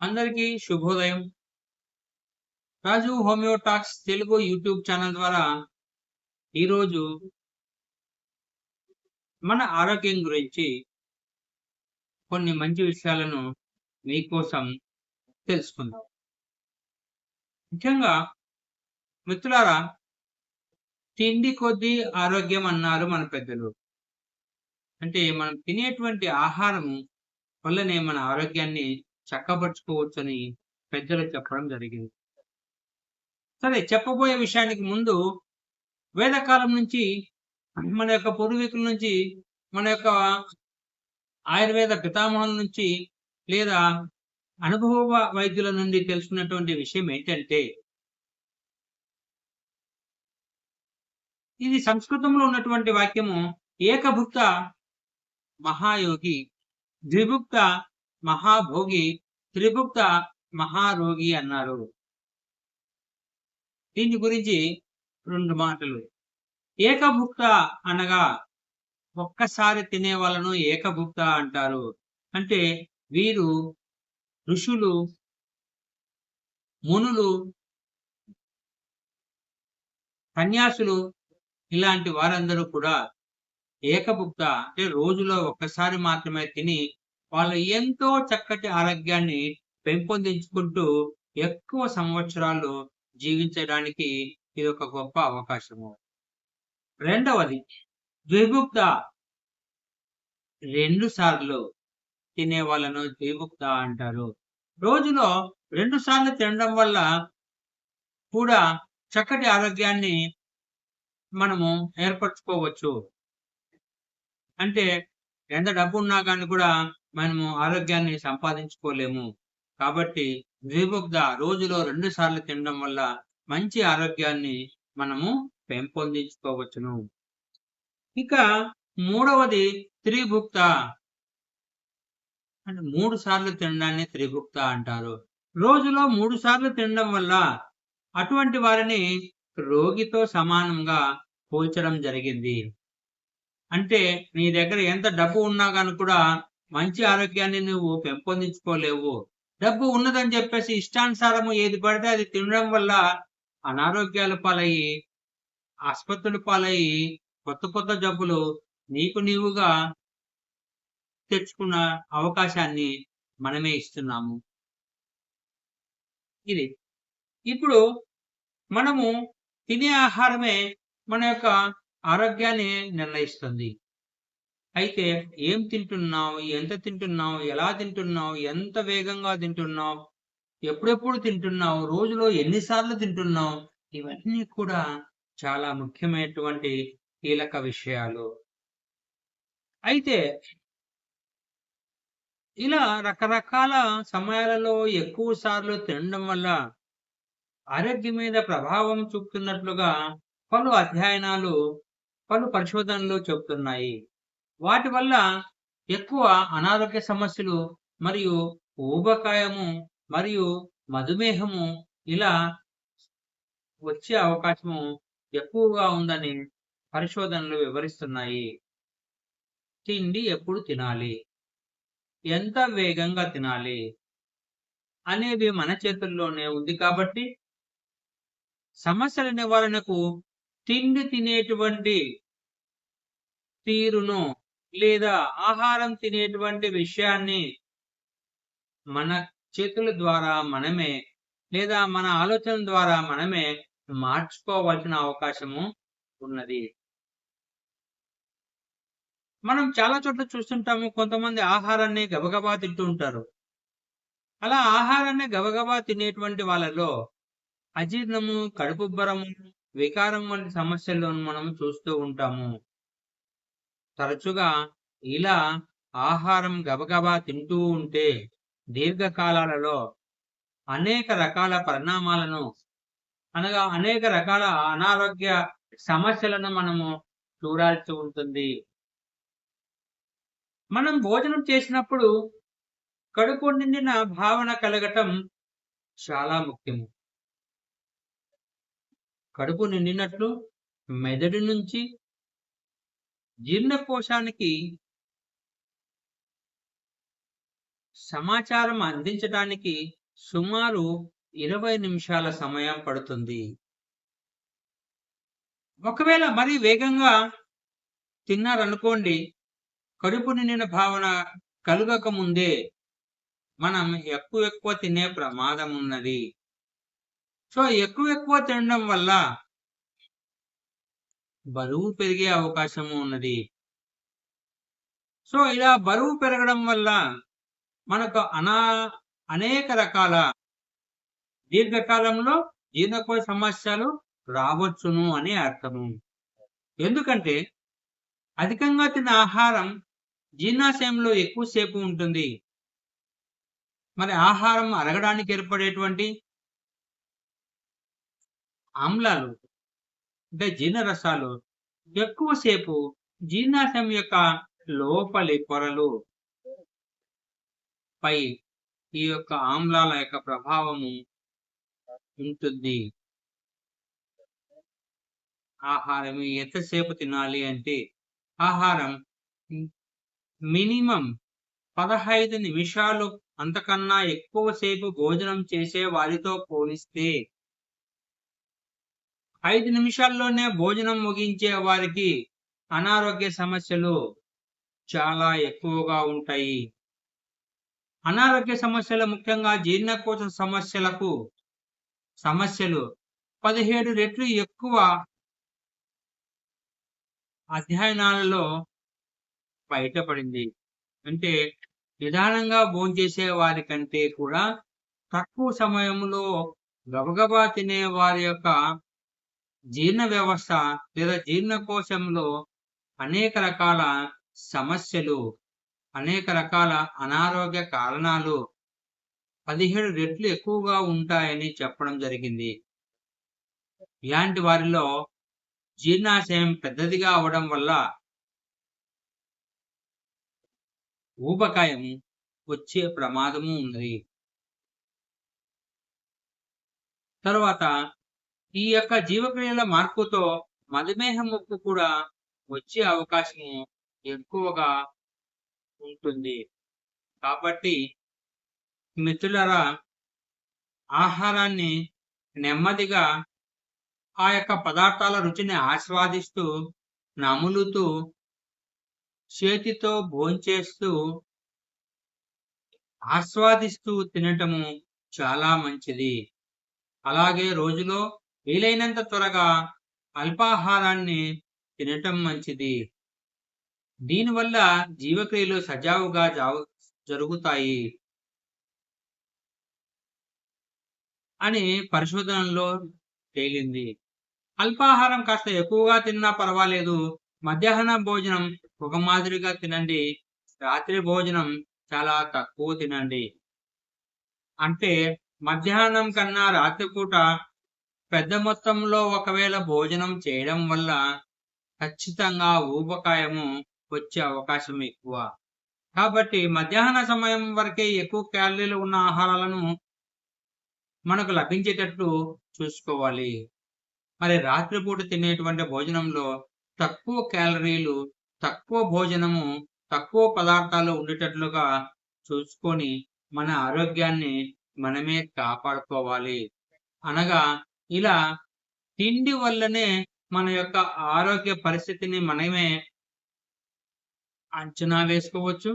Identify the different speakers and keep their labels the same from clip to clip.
Speaker 1: అందరికీ శుభోదయం. Raju homeo talks Telugu YouTube channel ద్వారా ఈరోజు మన ఆరోగ్యం గురించి కొన్ని మంచి విషయాలను మీకోసం తెలుసుకుందాం. ముఖ్యంగా మిత్రులారా, తిండి కొద్దీ ఆరోగ్యం అన్నారు మన పెద్దలు. అంటే మనం తినేటువంటి ఆహారం వల్లనే మన ఆరోగ్యాన్ని చక్కబరుచుకోవచ్చని పెద్దలు చెప్పడం జరిగింది. సరే, చెప్పబోయే విషయానికి ముందు వేదకాలం నుంచి మన యొక్క పూర్వీకుల నుంచి, మన యొక్క ఆయుర్వేద పితామహుల నుంచి లేదా అనుభవ వైద్యుల నుండి తెలుసుకున్నటువంటి విషయం ఏంటంటే, ఇది సంస్కృతంలో ఉన్నటువంటి వాక్యము. ఏకభుక్త మహాయోగి, ద్విభుక్త మహాభోగి, త్రిభుక్త మహారోగి అన్నారు. దీని గురించి రెండు మాటలు. ఏకభుక్త అనగా ఒక్కసారి తినే వాళ్ళను ఏకభుక్త అంటారు. అంటే వీరు ఋషులు, మునులు, సన్యాసులు ఇలాంటి వారందరూ కూడా ఏకభుక్త అంటే రోజులో ఒక్కసారి మాత్రమే తిని వాళ్ళు ఎంతో చక్కటి ఆరోగ్యాన్ని పెంపొందించుకుంటూ ఎక్కువ సంవత్సరాలు జీవించడానికి ఇది ఒక గొప్ప అవకాశము. రెండవది ద్విభుక్త, 2 సార్లు తినే వాళ్ళను ద్విభుక్త అంటారు. రోజులో 2 సార్లు తినడం వల్ల కూడా చక్కటి ఆరోగ్యాన్ని మనము ఏర్పరచుకోవచ్చు. అంటే ఎంత డబ్బు ఉన్నా కానీ కూడా మనము ఆరోగ్యాన్ని సంపాదించుకోలేము. కాబట్టి ద్విభుక్త, రోజులో 2 సార్లు తినడం వల్ల మంచి ఆరోగ్యాన్ని మనము పెంపొందించుకోవచ్చును. ఇక మూడవది త్రిభుక్త, అంటే 3 సార్లు తినడాన్ని త్రిభుక్త అంటారు. రోజులో 3 సార్లు తినడం వల్ల అటువంటి వారిని రోగితో సమానంగా పోల్చడం జరిగింది. అంటే నీ దగ్గర ఎంత డబ్బు ఉన్నా కానీ కూడా మంచి ఆరోగ్యాన్ని నువ్వు పెంపొందించుకోలేవు. డబ్బు ఉన్నదని చెప్పేసి ఇష్టానుసారము ఏది పడితే అది తినడం వల్ల అనారోగ్యాల పాలయ్యి, ఆసుపత్రుల పాలయ్యి, కొత్త జబ్బులు నీకు నీవుగా తెచ్చుకున్న అవకాశాన్ని మనమే ఇస్తున్నాము. ఇది ఇప్పుడు మనము తినే ఆహారమే మన యొక్క ఆరోగ్యాన్ని నిర్ణయిస్తుంది. అయితే ఏం తింటున్నావు, ఎంత తింటున్నావు, ఎలా తింటున్నావు, ఎంత వేగంగా తింటున్నావు, ఎప్పుడెప్పుడు తింటున్నావు, రోజులో ఎన్నిసార్లు తింటున్నావు, ఇవన్నీ కూడా చాలా ముఖ్యమైనటువంటి కీలక విషయాలు. అయితే ఇలా రకరకాల సమయాలలో ఎక్కువ సార్లు తినడం వల్ల ఆరోగ్యం మీద ప్రభావం చూపుతున్నట్లుగా పలు అధ్యయనాలు, పలు పరిశోధనలు చెబుతున్నాయి. వాటి వల్ల ఎక్కువ అనారోగ్య సమస్యలు మరియు ఊబకాయము మరియు మధుమేహము ఇలా వచ్చే అవకాశము ఎక్కువగా ఉందని పరిశోధనలు వివరిస్తున్నాయి. తిండి ఎప్పుడు తినాలి, ఎంత వేగంగా తినాలి అనేది మన చేతుల్లోనే ఉంది. కాబట్టి సమస్యల నివారణకు తిండి తినేటువంటి తీరును లేదా ఆహారం తినేటువంటి విషయాన్ని మన చేతుల ద్వారా మనమే లేదా మన ఆలోచన ద్వారా మనమే మార్చుకోవాల్సిన అవకాశము ఉన్నది. మనం చాలా చోట్ల చూస్తుంటాము, కొంతమంది ఆహారాన్ని గబగబా తింటూ ఉంటారు. అలా ఆహారాన్ని గబగబా తినేటువంటి వాళ్ళలో అజీర్ణము, కడుపుబ్బరము, వికారం వంటి సమస్యలను మనం చూస్తూ ఉంటాము. తరచుగా ఇలా ఆహారం గబగబా తింటూ ఉంటే దీర్ఘకాలాలలో అనేక రకాల పరిణామాలను అనగా అనేక రకాల అనారోగ్య సమస్యలను మనము చూడాల్సి ఉంటుంది. మనం భోజనం చేసినప్పుడు కడుపు నిండిన భావన కలగటం చాలా ముఖ్యము. కడుపు నిండినట్లు మెదడు నుంచి జీర్ణకోశానికి సమాచారం అందించడానికి సుమారు 20 నిమిషాల సమయం పడుతుంది. ఒకవేళ మరీ వేగంగా తిన్నారనుకోండి, కడుపు నిండిన భావన కలుగక ముందే మనం ఎక్కువ తినే ప్రమాదం ఉన్నది. సో ఎక్కువ తినడం వల్ల బరువు పెరిగే అవకాశం ఉన్నది. సో ఇలా బరువు పెరగడం వల్ల మనకు అనేక రకాల దీర్ఘకాలంలో జీర్ణకోశ సమస్యలు రావచ్చును అని అర్థము. ఎందుకంటే అధికంగా తిన్న ఆహారం జీర్ణాశయంలో ఎక్కువసేపు ఉంటుంది. మరి ఆహారం అరగడానికి ఏర్పడేటువంటి ఆమ్లాలు అంటే జీర్ణరసాలు ఎక్కువసేపు జీర్ణాశయం యొక్క లోపలి పొరలు పై ఈ యొక్క ఆమ్లాల యొక్క ప్రభావము ఉంటుంది. ఆహారం ఎంతసేపు తినాలి అంటే ఆహారం మినిమం 15 నిమిషాలు అంతకన్నా ఎక్కువసేపు భోజనం చేసే వారితో పోలిస్తే 5 నిమిషాల్లోనే భోజనం ముగించే వారికి అనారోగ్య సమస్యలు చాలా ఎక్కువగా ఉంటాయి. అనారోగ్య సమస్యలు ముఖ్యంగా జీర్ణకోశ సమస్యలు 17 రెట్లు ఎక్కువ అధ్యయనాలలో బయటపడింది. అంటే నిదానంగా భోంచేసే వారి కంటే కూడా తక్కువ సమయంలో గబగబా తినే వారి యొక్క జీర్ణ వ్యవస్థ లేదా జీర్ణకోశంలో అనేక రకాల సమస్యలు, అనేక రకాల అనారోగ్య కారణాలు 17 రెట్లు ఎక్కువగా ఉంటాయని చెప్పడం జరిగింది. ఇలాంటి వారిలో జీర్ణాశయం పెద్దదిగా అవడం వల్ల ఊబకాయం వచ్చే ప్రమాదము ఉన్నది. తరువాత ఈ యొక్క జీవక్రియల మార్పుతో మధుమేహం ముప్పు కూడా వచ్చే అవకాశం ఎక్కువగా ఉంటుంది. కాబట్టి మిత్రులారా, ఆహారాన్ని నెమ్మదిగా ఆ యొక్క పదార్థాల రుచిని ఆస్వాదిస్తూ, నములుతూ, చేతితో భోంచేస్తూ, ఆస్వాదిస్తూ తినటము చాలా మంచిది. అలాగే రోజులో వీలైనంత త్వరగా అల్పాహారాన్ని తినటం మంచిది. దీనివల్ల జీవక్రియలు సజావుగా జరుగుతాయి అని పరిశోధనలో తేలింది. అల్పాహారం కాస్త ఎక్కువగా తిన్నా పర్వాలేదు, మధ్యాహ్నం భోజనం ఒక మాదిరిగా తినండి, రాత్రి భోజనం చాలా తక్కువ తినండి. అంటే మధ్యాహ్నం కన్నా రాత్రిపూట పెద్ద మొత్తంలో ఒకవేళ భోజనం చేయడం వల్ల ఖచ్చితంగా ఊబకాయము వచ్చే అవకాశం ఎక్కువ. కాబట్టి మధ్యాహ్న సమయం వరకే ఎక్కువ క్యాలరీలు ఉన్న ఆహారాలను మనకు లభించేటట్లు చూసుకోవాలి. మరి రాత్రిపూట తినేటువంటి భోజనంలో తక్కువ క్యాలరీలు, తక్కువ భోజనము, తక్కువ పదార్థాలు ఉండేటట్లుగా చూసుకొని మన ఆరోగ్యాన్ని మనమే కాపాడుకోవాలి. అనగా ఇలా తిండి వల్లనే మన యొక్క ఆరోగ్య పరిస్థితిని మనమే అంచనా వేసుకోవచ్చు,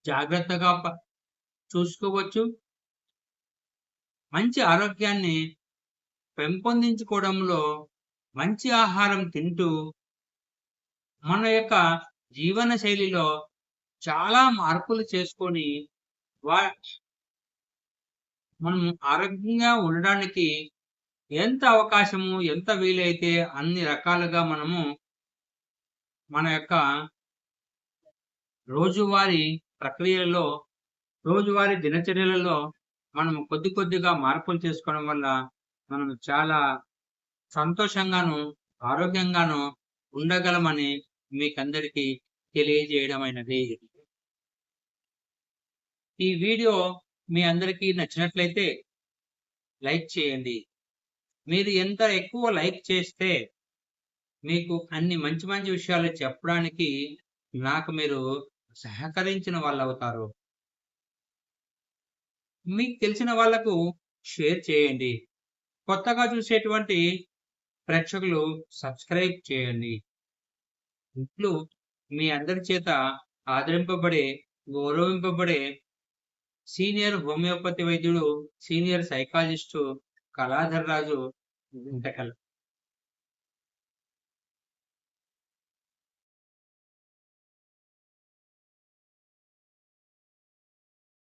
Speaker 1: జాగ్రత్తగా చూసుకోవచ్చు. మంచి ఆరోగ్యాన్ని పెంపొందించుకోవడంలో మంచి ఆహారం తింటూ మన యొక్క జీవన శైలిలో చాలా మార్పులు చేసుకొని మనం ఆరోగ్యంగా ఉండడానికి ఎంత అవకాశము, ఎంత వీలైతే అన్ని రకాలుగా మనము మన యొక్క రోజువారీ ప్రక్రియలలో, రోజువారీ దినచర్యలలో మనం కొద్దిగా మార్పులు చేసుకోవడం వల్ల మనం చాలా సంతోషంగాను, ఆరోగ్యంగాను ఉండగలమని మీకందరికీ తెలియజేయడమైనది. ఈ వీడియో మీ అందరికీ నచ్చినట్లయితే లైక్ చేయండి. మీరు ఎంత ఎక్కువ లైక్ చేస్తే మీకు అన్ని మంచి విషయాలు చెప్పడానికి నాకు మీరు సహకరించిన వాళ్ళు అవుతారు. మీకు తెలిసిన వాళ్ళకు షేర్ చేయండి. కొత్తగా చూసేటువంటి ప్రేక్షకులు సబ్స్క్రైబ్ చేయండి. ఇప్పుడు మీ అందరి చేత ఆదరింపబడే, గౌరవింపబడే సీనియర్ హోమియోపతి వైద్యుడు, సీనియర్ సైకాలజిస్టు కళాధర్ రాజు గుంటకల్.